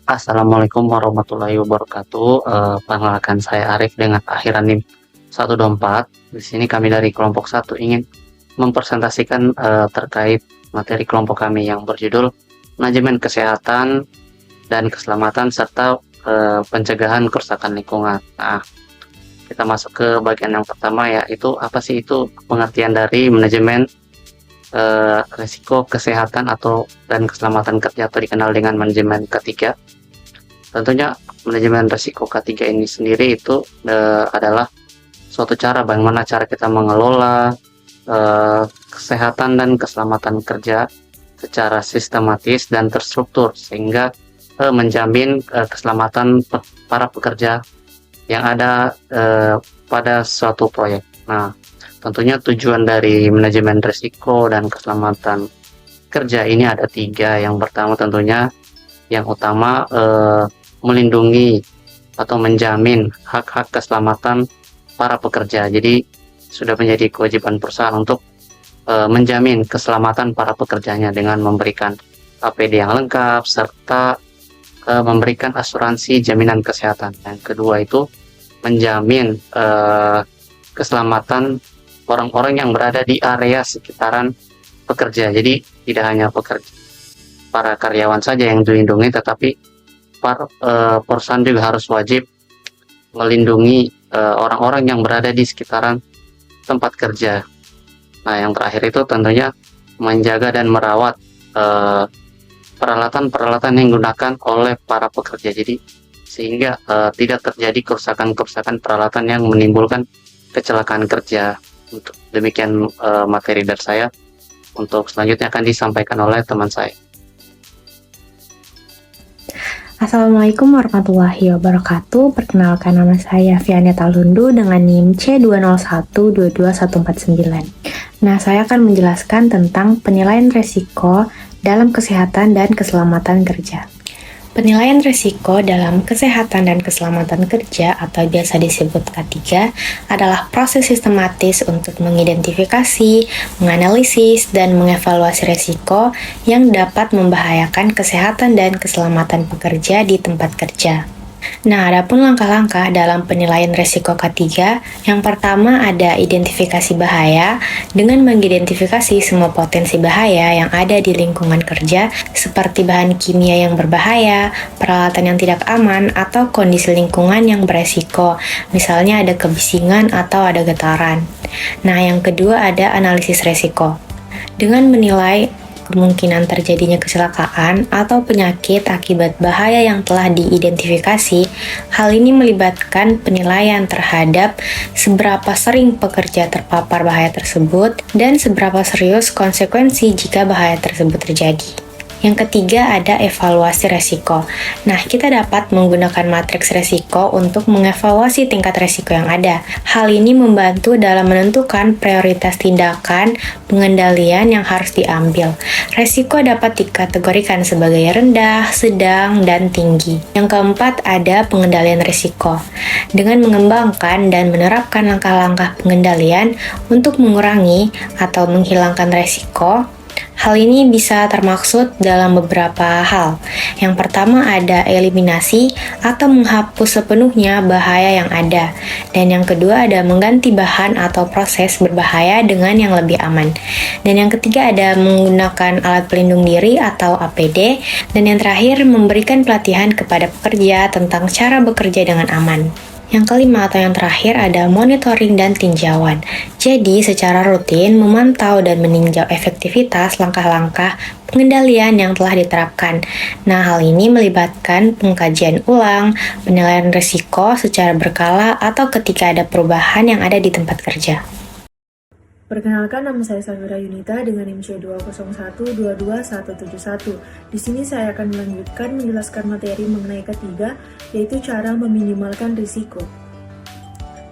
Assalamualaikum warahmatullahi wabarakatuh. Perkenalkan saya Arif dengan akhiran NIM 124. Di sini kami dari kelompok 1 ingin mempresentasikan terkait materi kelompok kami yang berjudul Manajemen Kesehatan dan Keselamatan serta pencegahan kerusakan lingkungan. Nah, kita masuk ke bagian yang pertama, yaitu apa sih itu pengertian dari manajemen risiko kesehatan dan keselamatan kerja atau dikenal dengan manajemen K3. Tentunya manajemen risiko K3 ini sendiri itu adalah suatu cara bagaimana cara kita mengelola kesehatan dan keselamatan kerja secara sistematis dan terstruktur sehingga menjamin keselamatan para pekerja yang ada pada suatu proyek. Nah, tentunya tujuan dari manajemen risiko dan keselamatan kerja ini ada 3. Yang pertama tentunya yang utama melindungi atau menjamin hak-hak keselamatan para pekerja. Jadi sudah menjadi kewajiban perusahaan untuk menjamin keselamatan para pekerjanya dengan memberikan APD yang lengkap serta memberikan asuransi jaminan kesehatan. Yang kedua itu menjamin keselamatan orang-orang yang berada di area sekitaran pekerja. Jadi tidak hanya para karyawan saja yang dilindungi, tetapi perusahaan juga harus wajib melindungi orang-orang yang berada di sekitaran tempat kerja. Nah, yang terakhir itu tentunya menjaga dan merawat peralatan-peralatan yang digunakan oleh para pekerja. Jadi sehingga tidak terjadi kerusakan-kerusakan peralatan yang menimbulkan kecelakaan kerja. Untuk demikian materi dari saya. Untuk selanjutnya akan disampaikan oleh teman saya. Assalamualaikum warahmatullahi wabarakatuh. Perkenalkan, nama saya Vianeta Lundu dengan NIM C201224149. Nah, saya akan menjelaskan tentang penilaian risiko dalam kesehatan dan keselamatan kerja. Penilaian risiko dalam kesehatan dan keselamatan kerja atau biasa disebut K3 adalah proses sistematis untuk mengidentifikasi, menganalisis, dan mengevaluasi risiko yang dapat membahayakan kesehatan dan keselamatan pekerja di tempat kerja. Nah, adapun langkah-langkah dalam penilaian risiko K3, yang pertama ada identifikasi bahaya dengan mengidentifikasi semua potensi bahaya yang ada di lingkungan kerja seperti bahan kimia yang berbahaya, peralatan yang tidak aman, atau kondisi lingkungan yang beresiko, misalnya ada kebisingan atau ada getaran. Nah, yang kedua ada analisis risiko. Dengan menilai kemungkinan terjadinya kecelakaan atau penyakit akibat bahaya yang telah diidentifikasi, hal ini melibatkan penilaian terhadap seberapa sering pekerja terpapar bahaya tersebut dan seberapa serius konsekuensi jika bahaya tersebut terjadi. Yang ketiga ada evaluasi resiko. Nah, kita dapat menggunakan matriks resiko untuk mengevaluasi tingkat resiko yang ada. Hal ini membantu dalam menentukan prioritas tindakan pengendalian yang harus diambil. Resiko dapat dikategorikan sebagai rendah, sedang, dan tinggi. Yang keempat ada pengendalian resiko. Dengan mengembangkan dan menerapkan langkah-langkah pengendalian untuk mengurangi atau menghilangkan resiko, hal ini bisa termaksud dalam beberapa hal. Yang pertama ada eliminasi atau menghapus sepenuhnya bahaya yang ada. Dan yang kedua ada mengganti bahan atau proses berbahaya dengan yang lebih aman. Dan yang ketiga ada menggunakan alat pelindung diri atau APD. Dan yang terakhir memberikan pelatihan kepada pekerja tentang cara bekerja dengan aman. Yang kelima atau yang terakhir ada monitoring dan tinjauan. Jadi secara rutin memantau dan meninjau efektivitas langkah-langkah pengendalian yang telah diterapkan. Nah, hal ini melibatkan pengkajian ulang, penilaian risiko secara berkala atau ketika ada perubahan yang ada di tempat kerja. Perkenalkan, nama saya Safira Yunita dengan NIM C201222171. Di sini saya akan menjelaskan materi mengenai ketiga, yaitu cara meminimalkan risiko.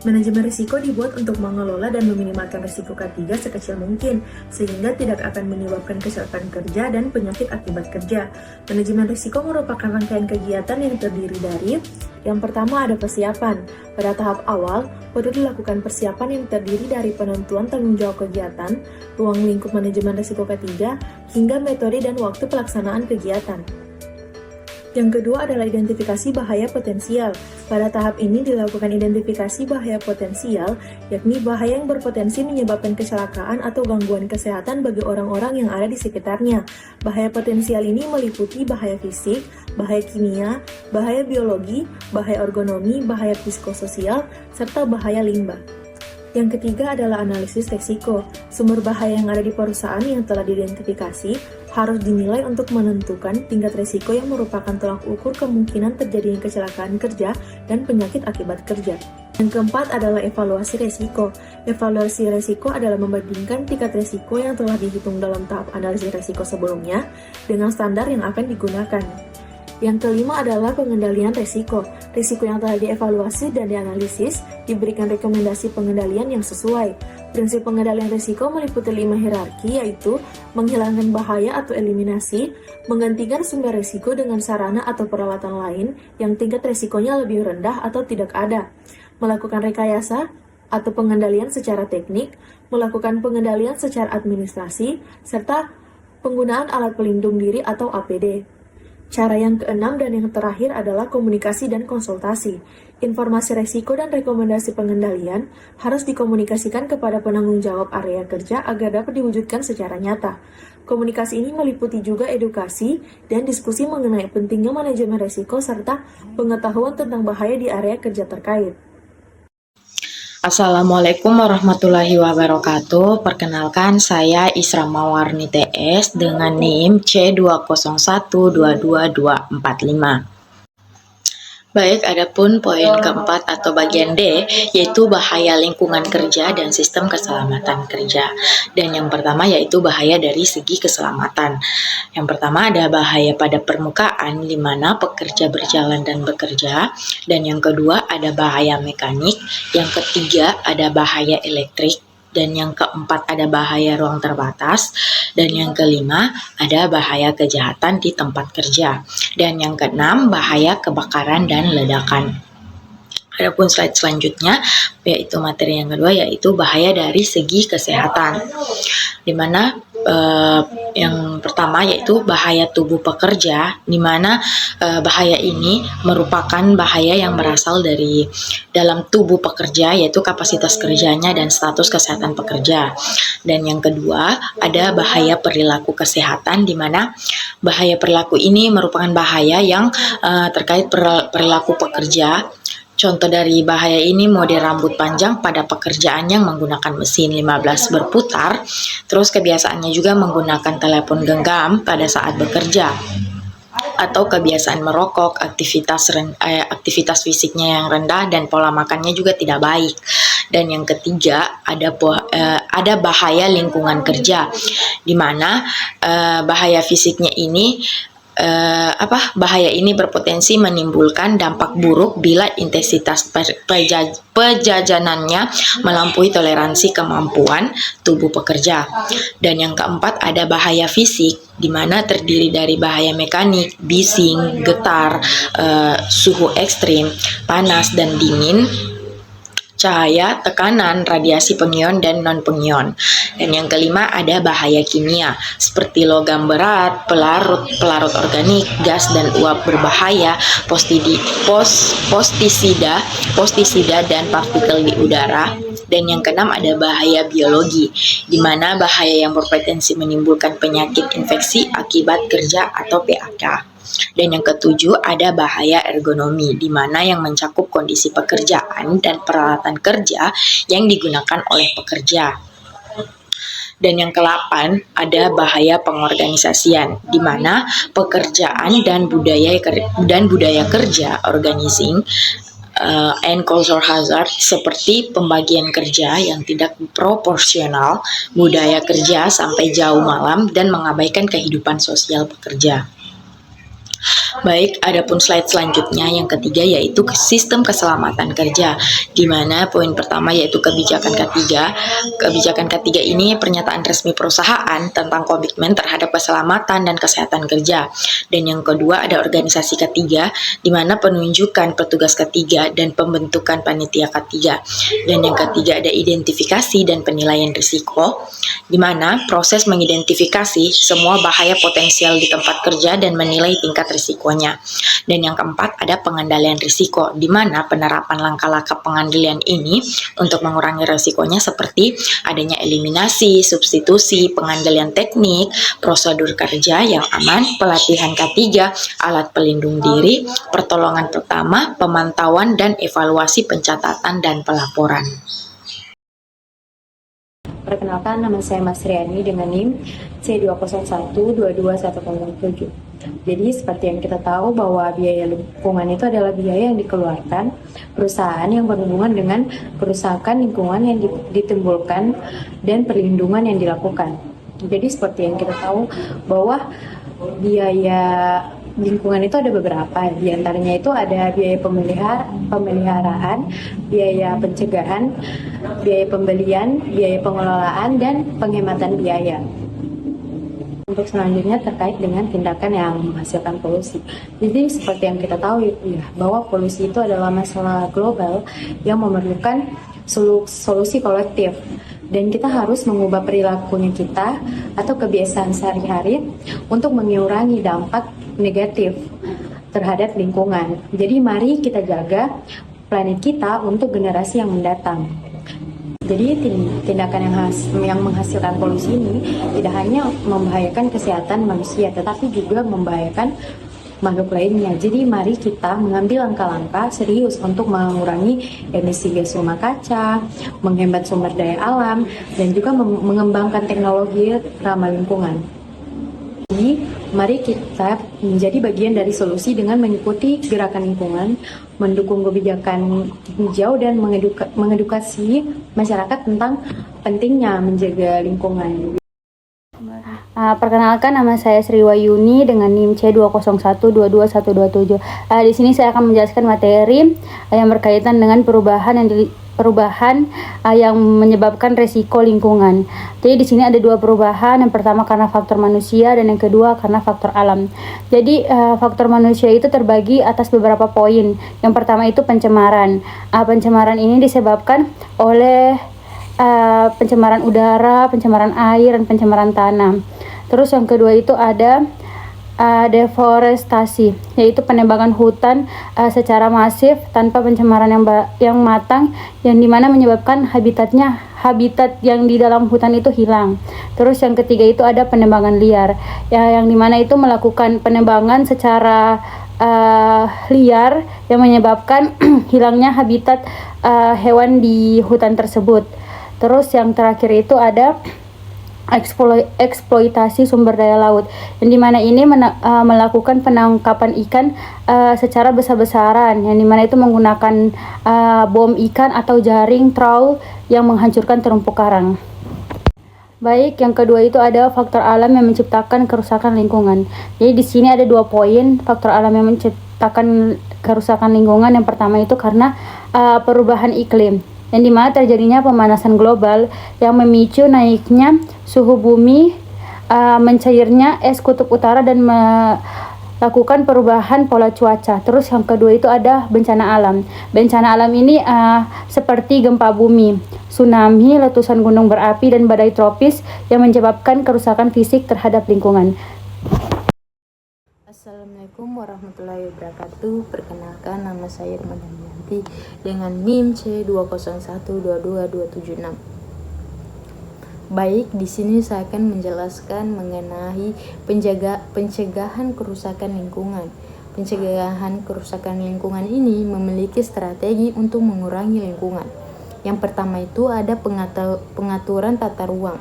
Manajemen risiko dibuat untuk mengelola dan meminimalkan risiko K3 sekecil mungkin, sehingga tidak akan menyebabkan kecelakaan kerja dan penyakit akibat kerja. Manajemen risiko merupakan rangkaian kegiatan yang terdiri dari yang pertama ada persiapan. Pada tahap awal, perlu dilakukan persiapan yang terdiri dari penentuan tanggung jawab kegiatan, ruang lingkup manajemen risiko K3, hingga metode dan waktu pelaksanaan kegiatan. Yang kedua adalah identifikasi bahaya potensial. Pada tahap ini dilakukan identifikasi bahaya potensial, yakni bahaya yang berpotensi menyebabkan kecelakaan atau gangguan kesehatan bagi orang-orang yang ada di sekitarnya. Bahaya potensial ini meliputi bahaya fisik, bahaya kimia, bahaya biologi, bahaya ergonomi, bahaya psikososial, serta bahaya limbah. Yang ketiga adalah analisis resiko. Sumber bahaya yang ada di perusahaan yang telah diidentifikasi harus dinilai untuk menentukan tingkat resiko yang merupakan tolak ukur kemungkinan terjadinya kecelakaan kerja dan penyakit akibat kerja. Yang keempat adalah evaluasi resiko. Evaluasi resiko adalah membandingkan tingkat resiko yang telah dihitung dalam tahap analisis resiko sebelumnya dengan standar yang akan digunakan. Yang kelima adalah pengendalian resiko. Risiko yang telah dievaluasi dan dianalisis diberikan rekomendasi pengendalian yang sesuai. Prinsip pengendalian risiko meliputi 5 hierarki, yaitu menghilangkan bahaya atau eliminasi, menggantikan sumber risiko dengan sarana atau peralatan lain yang tingkat risikonya lebih rendah atau tidak ada, melakukan rekayasa atau pengendalian secara teknik, melakukan pengendalian secara administrasi, serta penggunaan alat pelindung diri atau APD. Cara yang keenam dan yang terakhir adalah komunikasi dan konsultasi. Informasi resiko dan rekomendasi pengendalian harus dikomunikasikan kepada penanggung jawab area kerja agar dapat diwujudkan secara nyata. Komunikasi ini meliputi juga edukasi dan diskusi mengenai pentingnya manajemen resiko serta pengetahuan tentang bahaya di area kerja terkait. Assalamualaikum warahmatullahi wabarakatuh. Perkenalkan, saya Isra Mawarni TS dengan NIM C201222245. Baik, adapun poin keempat atau bagian D, yaitu bahaya lingkungan kerja dan sistem keselamatan kerja. Dan yang pertama yaitu bahaya dari segi keselamatan. Yang pertama ada bahaya pada permukaan, di mana pekerja berjalan dan bekerja. Dan yang kedua ada bahaya mekanik. Yang ketiga ada bahaya elektrik. Dan yang keempat ada bahaya ruang terbatas, dan yang kelima ada bahaya kejahatan di tempat kerja, dan yang keenam bahaya kebakaran dan ledakan. Adapun slide selanjutnya yaitu materi yang kedua yaitu bahaya dari segi kesehatan, di mana yang pertama yaitu bahaya tubuh pekerja, di mana bahaya ini merupakan bahaya yang berasal dari dalam tubuh pekerja, yaitu kapasitas kerjanya dan status kesehatan pekerja. Dan yang kedua ada bahaya perilaku kesehatan, di mana bahaya perilaku ini merupakan bahaya yang terkait perilaku pekerja. Contoh dari bahaya ini mode rambut panjang pada pekerjaan yang menggunakan mesin 15 berputar, terus kebiasaannya juga menggunakan telepon genggam pada saat bekerja, atau kebiasaan merokok, aktivitas fisiknya yang rendah, dan pola makannya juga tidak baik. Dan yang ketiga ada bahaya lingkungan kerja, di mana bahaya fisiknya ini bahaya ini berpotensi menimbulkan dampak buruk bila intensitas pejajanannya melampaui toleransi kemampuan tubuh pekerja. Dan yang keempat ada bahaya fisik, di mana terdiri dari bahaya mekanik, bising, getar, suhu ekstrim, panas dan dingin, cahaya, tekanan, radiasi pengion dan non-pengion. Dan yang kelima ada bahaya kimia seperti logam berat, pelarut organik, gas dan uap berbahaya, pestisida dan partikel di udara. Dan yang keenam ada bahaya biologi, di mana bahaya yang berpotensi menimbulkan penyakit infeksi akibat kerja atau PAK. Dan yang ketujuh ada bahaya ergonomi, di mana yang mencakup kondisi pekerjaan dan peralatan kerja yang digunakan oleh pekerja. Dan yang ke-8 ada bahaya pengorganisasian, di mana pekerjaan dan budaya kerja organizing and culture hazard seperti pembagian kerja yang tidak proporsional, budaya kerja sampai jauh malam, dan mengabaikan kehidupan sosial pekerja. Baik, adapun slide selanjutnya yang ketiga yaitu sistem keselamatan kerja, di mana poin pertama yaitu kebijakan ketiga. Kebijakan ketiga ini pernyataan resmi perusahaan tentang komitmen terhadap keselamatan dan kesehatan kerja. Dan yang kedua ada organisasi ketiga, di mana penunjukan petugas ketiga dan pembentukan panitia ketiga. Dan yang ketiga ada identifikasi dan penilaian risiko, di mana proses mengidentifikasi semua bahaya potensial di tempat kerja dan menilai tingkat risikonya. Dan yang keempat ada pengendalian risiko, di mana penerapan langkah-langkah pengendalian ini untuk mengurangi risikonya seperti adanya eliminasi, substitusi, pengendalian teknik, prosedur kerja yang aman, pelatihan K3, alat pelindung diri, pertolongan pertama, pemantauan dan evaluasi pencatatan dan pelaporan. Perkenalkan, nama saya Mas Riani dengan NIM C20122107. Jadi seperti yang kita tahu bahwa biaya lingkungan itu adalah biaya yang dikeluarkan perusahaan yang berhubungan dengan kerusakan lingkungan yang ditimbulkan dan perlindungan yang dilakukan. Jadi seperti yang kita tahu bahwa biaya lingkungan itu ada beberapa, di antaranya itu ada biaya pemeliharaan, biaya pencegahan, biaya pembelian, biaya pengelolaan, dan penghematan biaya. Untuk selanjutnya terkait dengan tindakan yang menghasilkan polusi. Jadi seperti yang kita tahu ya, bahwa polusi itu adalah masalah global yang memerlukan solusi kolektif. Dan kita harus mengubah perilakunya kita atau kebiasaan sehari-hari untuk mengurangi dampak negatif terhadap lingkungan. Jadi mari kita jaga planet kita untuk generasi yang mendatang. Jadi tindakan yang menghasilkan polusi ini tidak hanya membahayakan kesehatan manusia, tetapi juga membahayakan makhluk lainnya. Jadi mari kita mengambil langkah-langkah serius untuk mengurangi emisi gas rumah kaca, menghemat sumber daya alam, dan juga mengembangkan teknologi ramah lingkungan. Jadi mari kita menjadi bagian dari solusi dengan mengikuti gerakan lingkungan, mendukung kebijakan hijau, dan mengedukasi masyarakat tentang pentingnya menjaga lingkungan. Perkenalkan, nama saya Sri Wayuni dengan NIM C20122127. Di sini saya akan menjelaskan materi yang berkaitan dengan perubahan yang menyebabkan resiko lingkungan. Jadi di sini ada dua perubahan. Yang pertama karena faktor manusia dan yang kedua karena faktor alam. Jadi faktor manusia itu terbagi atas beberapa poin. Yang pertama itu pencemaran. Pencemaran ini disebabkan oleh pencemaran udara, pencemaran air, dan pencemaran tanah. Terus yang kedua itu ada deforestasi, yaitu penebangan hutan secara masif tanpa pencemaran yang matang, yang dimana menyebabkan habitat yang di dalam hutan itu hilang. Terus yang ketiga itu ada penebangan liar, yang dimana itu melakukan penebangan secara liar yang menyebabkan hilangnya habitat hewan di hutan tersebut. Terus yang terakhir itu ada eksploitasi sumber daya laut, yang dimana ini melakukan penangkapan ikan secara besar-besaran, yang dimana itu menggunakan bom ikan atau jaring trawl yang menghancurkan terumpu karang. Baik, yang kedua itu ada faktor alam yang menciptakan kerusakan lingkungan. Jadi di sini ada dua poin faktor alam yang menciptakan kerusakan lingkungan. Yang pertama itu karena perubahan iklim, yang dimana terjadinya pemanasan global yang memicu naiknya suhu bumi, mencairnya es kutub utara, dan melakukan perubahan pola cuaca. Terus yang kedua itu ada bencana alam. Bencana alam ini seperti gempa bumi, tsunami, letusan gunung berapi, dan badai tropis yang menyebabkan kerusakan fisik terhadap lingkungan. Assalamualaikum warahmatullahi wabarakatuh. Perkenalkan, nama saya Irma Damianti dengan NIM C20122276. Baik, di sini saya akan menjelaskan mengenai pencegahan kerusakan lingkungan. Pencegahan kerusakan lingkungan ini memiliki strategi untuk mengurangi lingkungan. Yang pertama itu ada pengaturan tata ruang.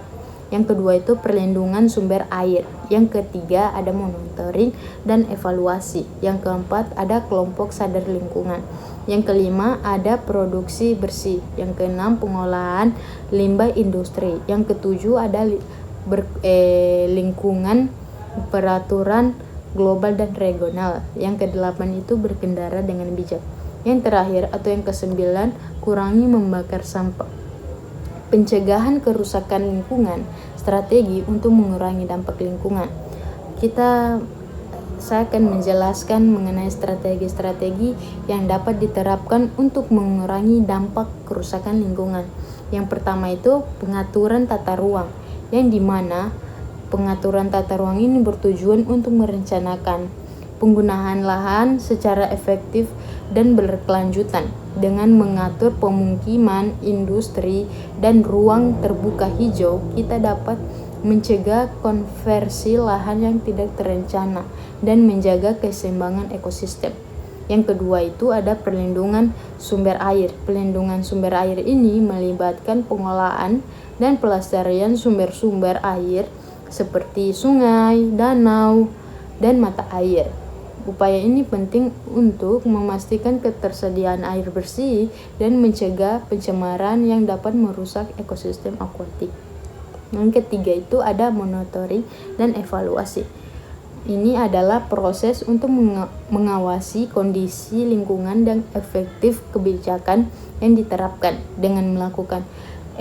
Yang kedua itu perlindungan sumber air. Yang ketiga ada monitoring dan evaluasi. Yang keempat ada kelompok sadar lingkungan. Yang kelima ada produksi bersih. Yang keenam pengolahan limbah industri. Yang ketujuh ada lingkungan peraturan global dan regional. Yang kedelapan itu berkendara dengan bijak. Yang terakhir atau yang kesembilan, kurangi membakar sampah. Pencegahan kerusakan lingkungan, strategi untuk mengurangi dampak lingkungan. Saya akan menjelaskan mengenai strategi-strategi yang dapat diterapkan untuk mengurangi dampak kerusakan lingkungan. Yang pertama itu pengaturan tata ruang, yang dimana pengaturan tata ruang ini bertujuan untuk merencanakan penggunaan lahan secara efektif dan berkelanjutan dengan mengatur pemukiman, industri, dan ruang terbuka hijau. Kita dapat mencegah konversi lahan yang tidak terencana dan menjaga keseimbangan ekosistem. Yang kedua itu ada perlindungan sumber air. Perlindungan sumber air ini melibatkan pengolahan dan pelestarian sumber-sumber air seperti sungai, danau, dan mata air. Upaya ini penting untuk memastikan ketersediaan air bersih dan mencegah pencemaran yang dapat merusak ekosistem akuatik. Yang ketiga itu ada monitoring dan evaluasi. Ini adalah proses untuk mengawasi kondisi lingkungan dan efektif kebijakan yang diterapkan. Dengan melakukan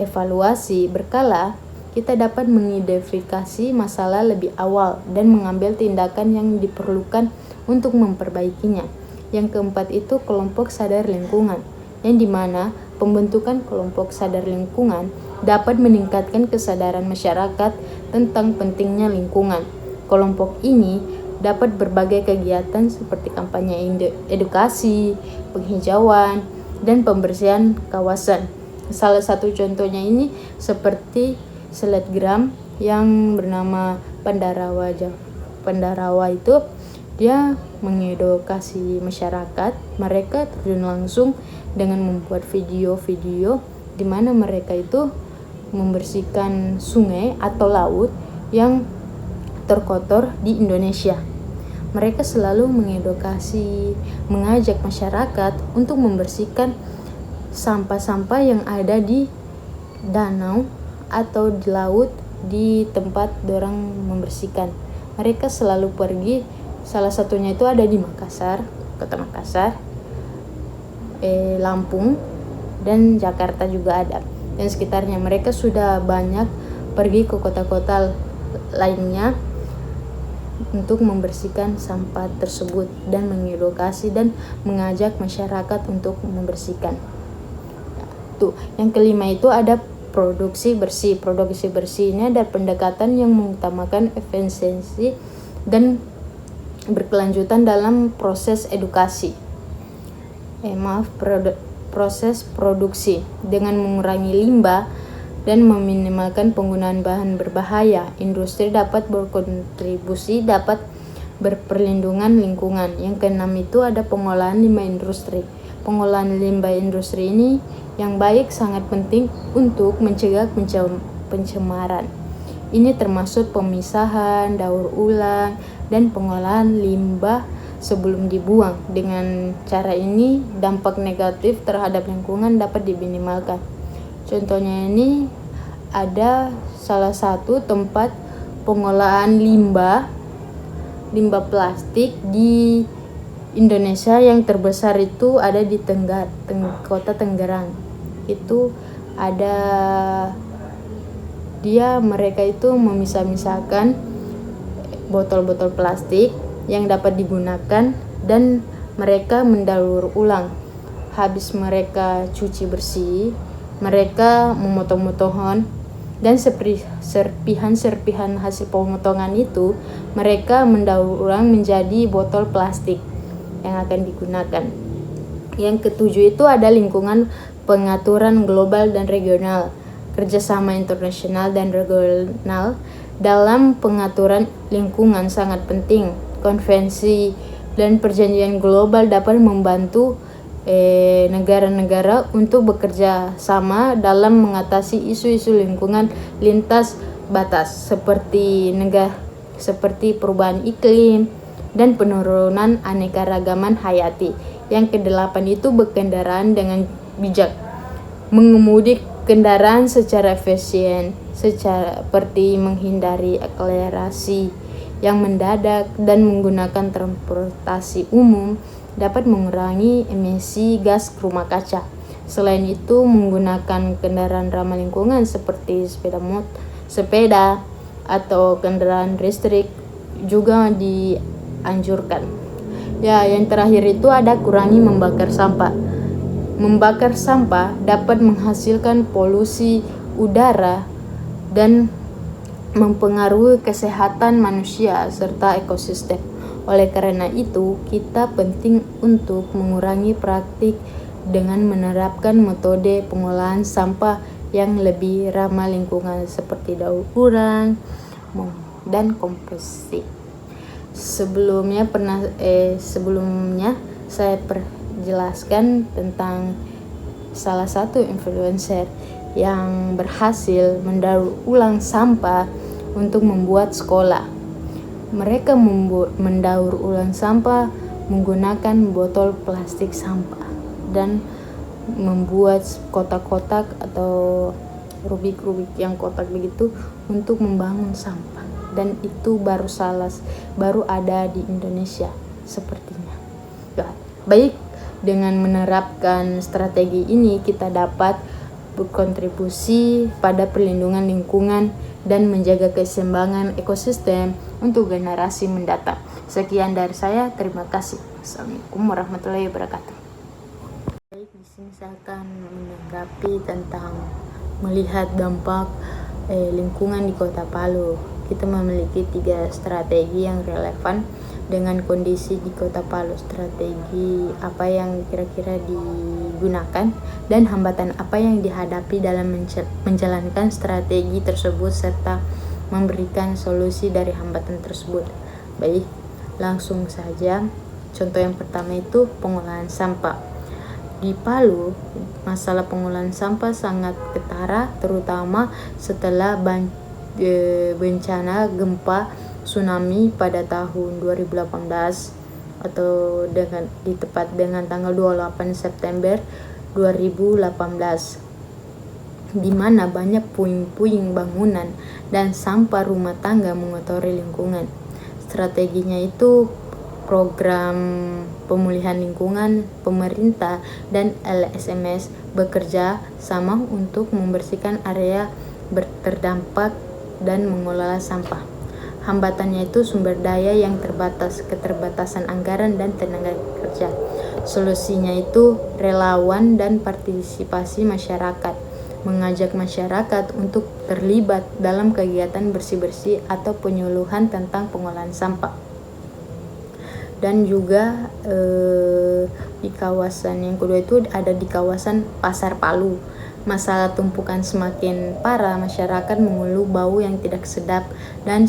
evaluasi berkala, kita dapat mengidentifikasi masalah lebih awal dan mengambil tindakan yang diperlukan untuk memperbaikinya. Yang keempat itu kelompok sadar lingkungan, yang dimana pembentukan kelompok sadar lingkungan dapat meningkatkan kesadaran masyarakat tentang pentingnya lingkungan. Kelompok ini dapat berbagai kegiatan seperti kampanye edukasi, penghijauan, dan pembersihan kawasan. Salah satu contohnya ini seperti selebgram yang bernama Pandarawa. Pandarawa itu dia mengedukasi masyarakat. Mereka terjun langsung dengan membuat video-video di mana mereka itu membersihkan sungai atau laut yang terkotor di Indonesia. Mereka selalu mengedukasi, mengajak masyarakat untuk membersihkan sampah-sampah yang ada di danau atau di laut di tempat dorang membersihkan. Mereka selalu pergi, salah satunya itu ada di Makassar, Kota Makassar, Lampung, dan Jakarta juga ada. Dan sekitarnya mereka sudah banyak pergi ke kota-kota lainnya untuk membersihkan sampah tersebut dan mengedukasi dan mengajak masyarakat untuk membersihkan. Tuh, yang kelima itu ada produksi bersih. Produksi bersih ini ada pendekatan yang mengutamakan efisiensi dan berkelanjutan dalam proses edukasi. Proses produksi dengan mengurangi limbah dan meminimalkan penggunaan bahan berbahaya. Industri dapat berkontribusi dapat berperlindungan lingkungan. Yang keenam itu ada pengolahan limbah industri. Pengolahan limbah industri ini yang baik sangat penting untuk mencegah pencemaran. Ini termasuk pemisahan, daur ulang, dan pengolahan limbah sebelum dibuang. Dengan cara ini, dampak negatif terhadap lingkungan dapat diminimalkan. Contohnya ini ada salah satu tempat pengolahan limbah plastik di Indonesia yang terbesar itu ada di Kota Tangerang. Itu ada mereka itu memisah-misahkan botol-botol plastik yang dapat digunakan dan mereka mendaur ulang. Habis mereka cuci bersih, mereka memotong-motong dan serpihan-serpihan hasil pemotongan itu mereka mendaur ulang menjadi botol plastik yang akan digunakan. Yang ketujuh itu ada lingkungan pengaturan global dan regional. Kerjasama internasional dan regional dalam pengaturan lingkungan sangat penting. Konvensi dan perjanjian global dapat membantu negara-negara untuk bekerja sama dalam mengatasi isu-isu lingkungan lintas batas seperti perubahan iklim dan penurunan aneka-ragaman hayati. Yang kedelapan itu berkendaraan dengan bijak. Mengemudi kendaraan secara efisien seperti menghindari akselerasi yang mendadak dan menggunakan transportasi umum dapat mengurangi emisi gas rumah kaca. Selain itu, menggunakan kendaraan ramah lingkungan seperti sepeda atau kendaraan listrik juga dianjurkan. Ya, yang terakhir itu ada kurangi membakar sampah. Membakar sampah dapat menghasilkan polusi udara dan mempengaruhi kesehatan manusia serta ekosistem. Oleh karena itu, kita penting untuk mengurangi praktik dengan menerapkan metode pengolahan sampah yang lebih ramah lingkungan seperti daur ulang dan komposting. Sebelumnya saya perjelaskan tentang salah satu influencer yang berhasil mendaur ulang sampah untuk membuat sekolah. Mereka mendaur ulang sampah menggunakan botol plastik sampah dan membuat kotak-kotak atau rubik-rubik yang kotak begitu untuk membangun sampah, dan itu baru ada di Indonesia sepertinya. Ya, baik, dengan menerapkan strategi ini kita dapat berkontribusi pada perlindungan lingkungan dan menjaga keseimbangan ekosistem untuk generasi mendatang. Sekian dari saya, terima kasih. Assalamualaikum warahmatullahi wabarakatuh. Baik, di sini saya akan menanggapi tentang melihat dampak lingkungan di Kota Palu. Kita memiliki 3 strategi yang relevan dengan kondisi di Kota Palu. Strategi apa yang kira-kira digunakan dan hambatan apa yang dihadapi dalam menjalankan strategi tersebut serta memberikan solusi dari hambatan tersebut. Baik, langsung saja. Contoh yang pertama itu pengolahan sampah. Di Palu, masalah pengolahan sampah sangat ketara, terutama setelah bencana gempa tsunami pada tahun 2018 atau tepat dengan tanggal 28 September 2018, di mana banyak puing-puing bangunan dan sampah rumah tangga mengotori lingkungan. Strateginya itu program pemulihan lingkungan, pemerintah dan LSMS bekerja sama untuk membersihkan area terdampak dan mengelola sampah. Hambatannya itu sumber daya yang terbatas, keterbatasan anggaran dan tenaga kerja. Solusinya itu relawan dan partisipasi masyarakat. Mengajak masyarakat untuk terlibat dalam kegiatan bersih-bersih atau penyuluhan tentang pengolahan sampah. Dan juga di kawasan yang kedua itu ada di kawasan Pasar Palu. Masalah tumpukan semakin parah, masyarakat mengeluh bau yang tidak sedap dan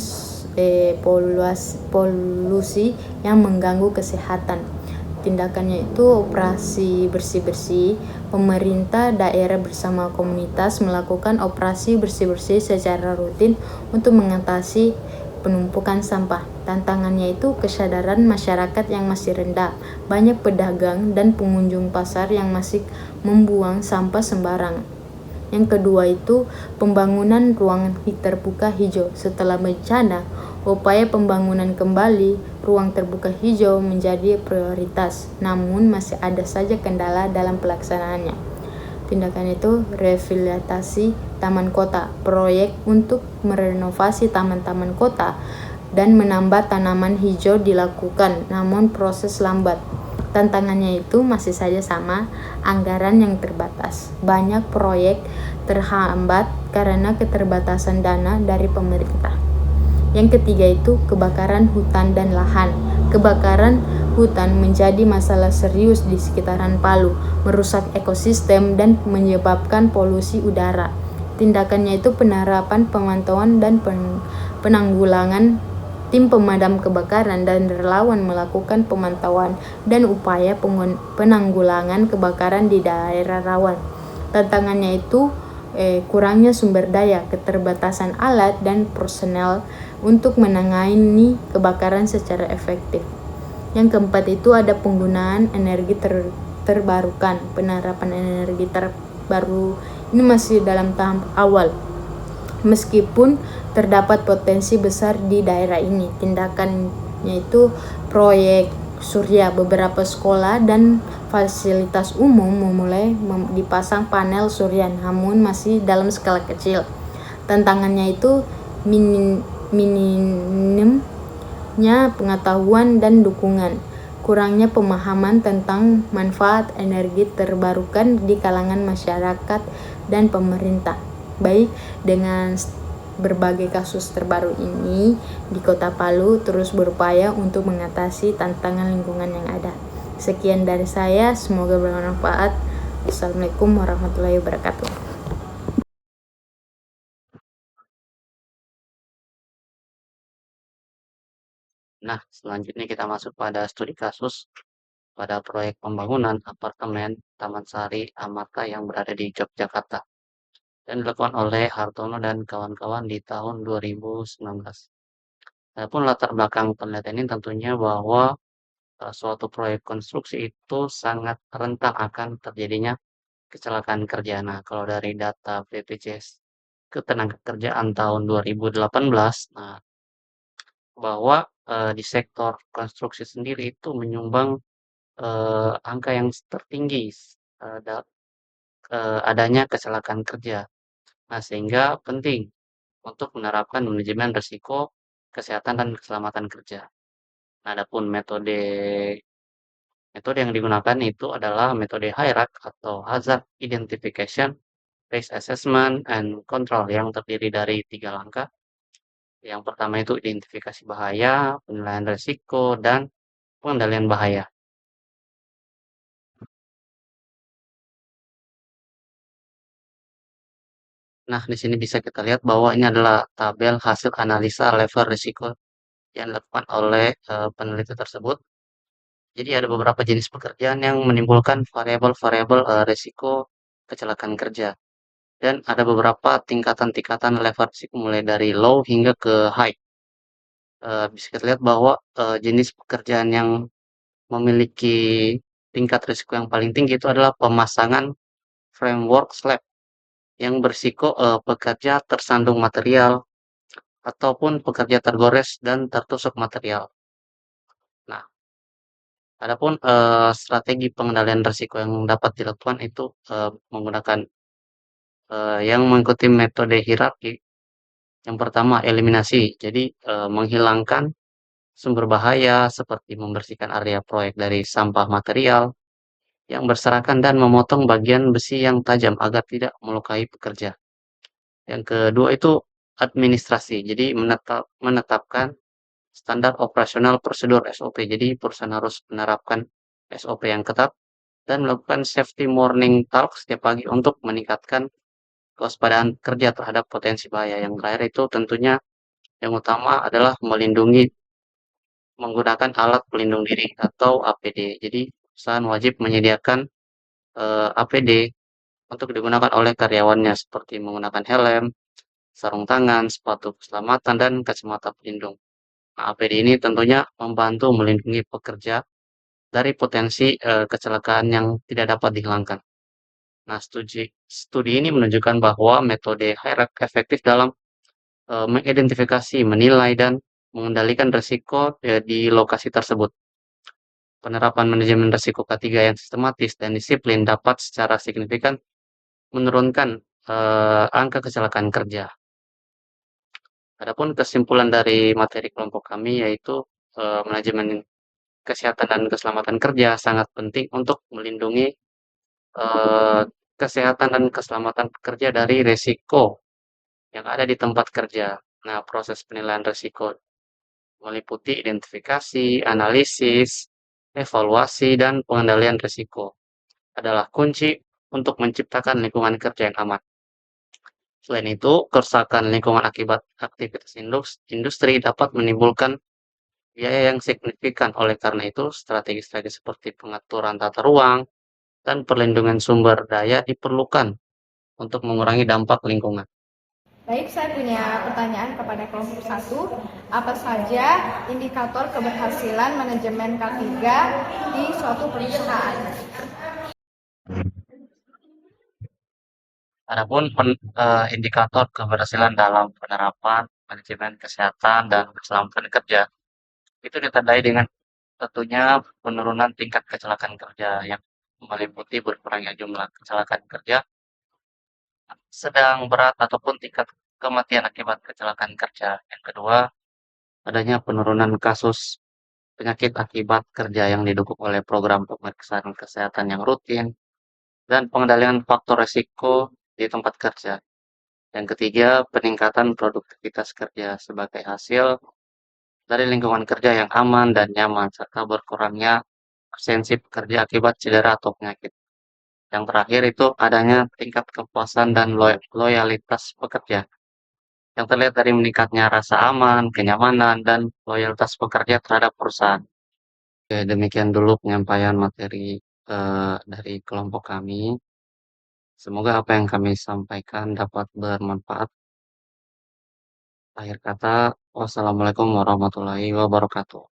polusi yang mengganggu kesehatan. Tindakannya itu operasi bersih-bersih. Pemerintah daerah bersama komunitas melakukan operasi bersih-bersih secara rutin untuk mengatasi penumpukan sampah. Tantangannya itu kesadaran masyarakat yang masih rendah. Banyak pedagang dan pengunjung pasar yang masih membuang sampah sembarangan. Yang kedua itu pembangunan ruang terbuka hijau. Setelah bencana, upaya pembangunan kembali ruang terbuka hijau menjadi prioritas. Namun masih ada saja kendala dalam pelaksanaannya. Tindakan itu revitalisasi taman kota, proyek untuk merenovasi taman-taman kota dan menambah tanaman hijau dilakukan, namun proses lambat. Tantangannya itu masih saja sama, anggaran yang terbatas. Banyak proyek terhambat karena keterbatasan dana dari pemerintah. Yang ketiga itu kebakaran hutan dan lahan. Kebakaran hutan menjadi masalah serius di sekitaran Palu, merusak ekosistem dan menyebabkan polusi udara. Tindakannya itu penerapan pemantauan dan penanggulangan. Tim pemadam kebakaran dan relawan melakukan pemantauan dan upaya penanggulangan kebakaran di daerah rawan. Tantangannya itu kurangnya sumber daya, keterbatasan alat dan personel untuk menangani kebakaran secara efektif. Yang keempat itu ada penggunaan energi terbarukan. Penerapan energi terbaru ini masih dalam tahap awal. Meskipun terdapat potensi besar di daerah ini, tindakannya itu proyek surya. Beberapa sekolah dan fasilitas umum memulai dipasang panel surya, namun masih dalam skala kecil. Tantangannya itu minimnya pengetahuan dan dukungan, kurangnya pemahaman tentang manfaat energi terbarukan di kalangan masyarakat dan pemerintah. Baik, dengan berbagai kasus terbaru ini di Kota Palu terus berupaya untuk mengatasi tantangan lingkungan yang ada. Sekian dari saya, semoga bermanfaat. Wassalamualaikum warahmatullahi wabarakatuh. Nah, selanjutnya kita masuk pada studi kasus pada proyek pembangunan apartemen Taman Sari Amata yang berada di Yogyakarta dan dilakukan oleh Hartono dan kawan-kawan di tahun 2019. Adapun latar belakang penelitian ini tentunya bahwa suatu proyek konstruksi itu sangat rentan akan terjadinya kecelakaan kerja. Nah, kalau dari data BPJS Ketenagakerjaan tahun 2018, nah bahwa di sektor konstruksi sendiri itu menyumbang angka yang tertinggi adanya kecelakaan kerja. Nah, sehingga penting untuk menerapkan manajemen risiko kesehatan dan keselamatan kerja. Nah, adapun metode metode yang digunakan itu adalah metode HIRAC atau Hazard Identification, Risk Assessment, and Control yang terdiri dari 3 langkah. Yang pertama itu identifikasi bahaya, penilaian risiko, dan pengendalian bahaya. Nah, di sini bisa kita lihat bahwa ini adalah tabel hasil analisa level risiko yang dilakukan oleh peneliti tersebut. Jadi ada beberapa jenis pekerjaan yang menimbulkan variabel-variabel risiko kecelakaan kerja. Dan ada beberapa tingkatan-tingkatan level risiko mulai dari low hingga ke high. Bisa kita lihat bahwa jenis pekerjaan yang memiliki tingkat risiko yang paling tinggi itu adalah pemasangan framework slab yang berisiko pekerja tersandung material ataupun pekerja tergores dan tertusuk material. Nah, adapun strategi pengendalian risiko yang dapat dilakukan itu menggunakan yang mengikuti metode hierarki. Yang pertama, eliminasi. Jadi, menghilangkan sumber bahaya seperti membersihkan area proyek dari sampah material yang berserakan dan memotong bagian besi yang tajam agar tidak melukai pekerja. Yang kedua itu administrasi. Jadi, menetapkan standar operasional prosedur SOP. Jadi, perusahaan harus menerapkan SOP yang ketat dan melakukan safety morning talk setiap pagi untuk meningkatkan kewaspadaan kerja terhadap potensi bahaya. Yang terakhir itu tentunya yang utama adalah menggunakan alat pelindung diri atau APD. Jadi, perusahaan wajib menyediakan APD untuk digunakan oleh karyawannya seperti menggunakan helm, sarung tangan, sepatu keselamatan, dan kacamata pelindung. Nah, APD ini tentunya membantu melindungi pekerja dari potensi kecelakaan yang tidak dapat dihilangkan. Nah, studi ini menunjukkan bahwa metode HIRAC efektif dalam mengidentifikasi, menilai, dan mengendalikan risiko di lokasi tersebut. Penerapan manajemen risiko ketiga yang sistematis dan disiplin dapat secara signifikan menurunkan angka kecelakaan kerja. Adapun kesimpulan dari materi kelompok kami yaitu manajemen kesehatan dan keselamatan kerja sangat penting untuk melindungi kesehatan dan keselamatan pekerja dari risiko yang ada di tempat kerja. Nah, proses penilaian risiko meliputi identifikasi, analisis, evaluasi, dan pengendalian risiko adalah kunci untuk menciptakan lingkungan kerja yang aman. Selain itu, kerusakan lingkungan akibat aktivitas industri dapat menimbulkan biaya yang signifikan. Oleh karena itu, strategi-strategi seperti pengaturan tata ruang dan perlindungan sumber daya diperlukan untuk mengurangi dampak lingkungan. Baik, saya punya pertanyaan kepada kelompok 1. Apa saja indikator keberhasilan manajemen K3 di suatu perusahaan? Indikator keberhasilan dalam penerapan manajemen kesehatan dan keselamatan kerja itu ditandai dengan tentunya penurunan tingkat kecelakaan kerja yang meliputi berkurangnya jumlah kecelakaan kerja sedang, berat, ataupun tingkat kematian akibat kecelakaan kerja. Yang kedua, adanya penurunan kasus penyakit akibat kerja yang didukung oleh program pemeriksaan kesehatan yang rutin dan pengendalian faktor risiko di tempat kerja. Yang ketiga, peningkatan produktivitas kerja sebagai hasil dari lingkungan kerja yang aman dan nyaman, serta berkurangnya absensi pekerja akibat cedera atau penyakit. Yang terakhir itu adanya tingkat kepuasan dan loyalitas pekerja, yang terlihat dari meningkatnya rasa aman, kenyamanan, dan loyalitas pekerja terhadap perusahaan. Oke, demikian dulu penyampaian materi dari kelompok kami. Semoga apa yang kami sampaikan dapat bermanfaat. Akhir kata, wassalamualaikum warahmatullahi wabarakatuh.